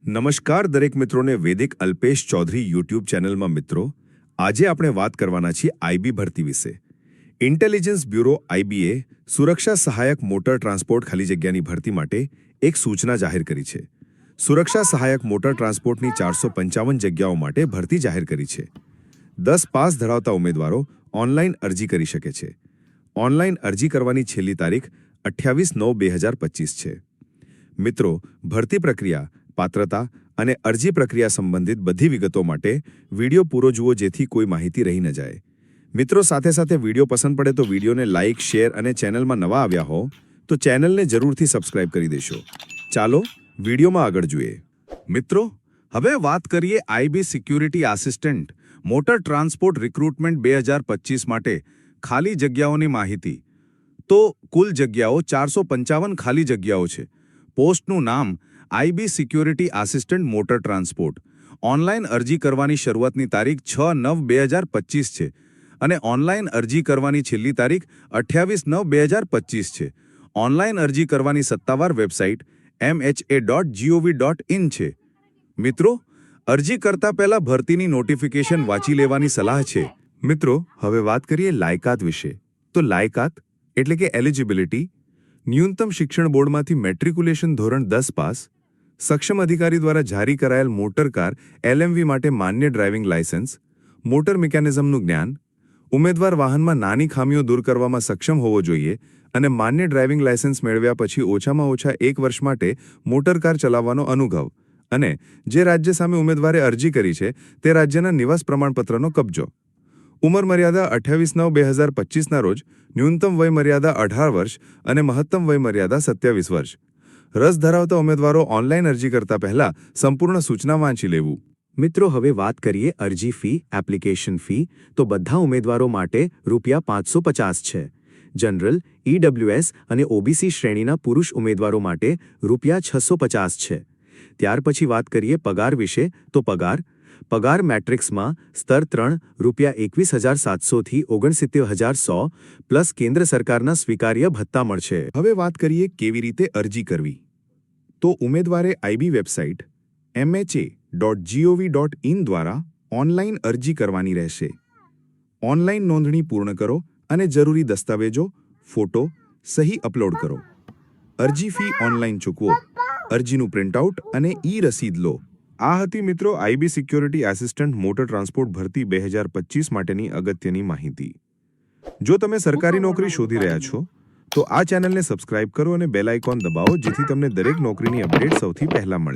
નમસ્કાર દરેક મિત્રોને વૈદિક અલ્પેશ ચૌધરી યુટ્યુબ ચેનલમાં મિત્રો આજે આપણે વાત કરવાના છીએ આઈબી ભરતી વિશે ઇન્ટેલિજન્સ બ્યુરો આઈબીએ સુરક્ષા સહાયક મોટર ટ્રાન્સપોર્ટ ખાલી જગ્યાની ભરતી માટે એક સૂચના જાહેર કરી છે સુરક્ષા સહાયક મોટર ટ્રાન્સપોર્ટની 455 જગ્યાઓ માટે ભરતી જાહેર કરી છે 10 પાસ ધરાવતા ઉમેદવારો ઓનલાઈન અરજી કરી શકે છે ઓનલાઈન અરજી કરવાની છેલ્લી તારીખ 28/9/2025 છે મિત્રો ભરતી પ્રક્રિયા પાત્રતા અને અરજી પ્રક્રિયા સંબંધિત બધી વિગતો માટે વિડિયો પૂરો જુઓ જેથી કોઈ માહિતી રહી ન જાય મિત્રો સાથે સાથે વિડિયો પસંદ પડે તો વિડિયોને લાઇક શેર અને ચેનલમાં નવા આવ્યા હો તો ચેનલને જરૂરથી સબસ્ક્રાઇબ કરી દેશો ચાલો વિડિયોમાં આગળ જોઈએ મિત્રો હવે વાત કરીએ IB security assistant motor transport recruitment 2025 માટે ખાલી જગ્યાઓની માહિતી તો કુલ જગ્યાઓ 455 ખાલી જગ્યાઓ છે પોસ્ટનું નામ IB security assistant motor transport online અરજી કરવાની શરૂઆતની તારીખ 6/9/2025 છે અને ઓનલાઈન અરજી કરવાની છેલ્લી તારીખ 28/9/2025 છે ઓનલાઈન અરજી કરવાની સત્તાવાર વેબસાઇટ mha.gov.in છે મિત્રો અરજી કરતા પહેલા ભરતીની નોટિફિકેશન વાંચી લેવાની સલાહ છે મિત્રો હવે વાત કરીએ લાયકાત વિશે તો લાયકાત એટલે કે એલિજિબિલિટી ન્યૂનતમ શિક્ષણ બોર્ડમાંથી મેટ્રિક્યુલેશન ધોરણ 10 પાસ સક્ષમ અધિકારી દ્વારા જારી કરાયેલ મોટર કાર એલએમવી માટે માન્ય ડ્રાઇવિંગ લાયસન્સ મોટર મિકેનિઝમનું જ્ઞાન ઉમેદવાર વાહનમાં નાની ખામીઓ દૂર કરવામાં સક્ષમ હોવો જોઈએ અને માન્ય ડ્રાઇવિંગ લાયસન્સ મેળવ્યા પછી ઓછામાં ઓછા 1 વર્ષ માટે મોટર કાર ચલાવવાનો અનુભવ અને જે રાજ્ય સામે ઉમેદવારે અરજી કરી છે તે રાજ્યના નિવાસ પ્રમાણપત્રનો કબજો ઉંમર મર્યાદા 28/9/2025ના રોજ ન્યૂનતમ વય મર્યાદા 18 વર્ષ અને મહત્તમ વય મર્યાદા 27 વર્ષ રસ ધરાવતા ઉમેદવારો ઓનલાઈન અરજી કરતા પહેલા સંપૂર્ણ સૂચના વાંચી લેવું મિત્રો હવે વાત કરીએ અરજી ફી એપ્લિકેશન ફી તો બધા ઉમેદવારો માટે ₹550 છે જનરલ ઈડબ્લ્યુએસ અને ઓબીસી શ્રેણીના પુરુષ ઉમેદવારો માટે ₹650 છે ત્યાર પછી વાત કરીએ પગાર વિશે તો પગાર મેટ્રિક્સમાં સ્તર 3 ₹21,700 થી 69,100 પ્લસ કેન્દ્ર સરકારના સ્વીકાર્ય ભત્તા મળશે હવે વાત કરીએ કેવી રીતે અરજી કરવી તો ઉમેદવારે આઈબી વેબસાઇટ mha.gov.in દ્વારા ઓનલાઈન અરજી કરવાની રહેશે ઓનલાઈન નોંધણી પૂર્ણ કરો અને જરૂરી દસ્તાવેજો ફોટો સહી અપલોડ કરો અરજી ફી ઓનલાઈન ચૂકવો અરજીનું પ્રિન્ટઆઉટ અને ઈ રસીદ લો આ હતી મિત્રો IB security assistant motor transport ભરતી 2025 માટેની અગત્યની માહિતી જો તમે સરકારી નોકરી શોધી રહ્યા છો તો આ ચેનલને સબસ્ક્રાઇબ કરો અને બેલ આઇકોન દબાવો જેથી તમને દરેક નોકરીની અપડેટ સૌથી પહેલા મળે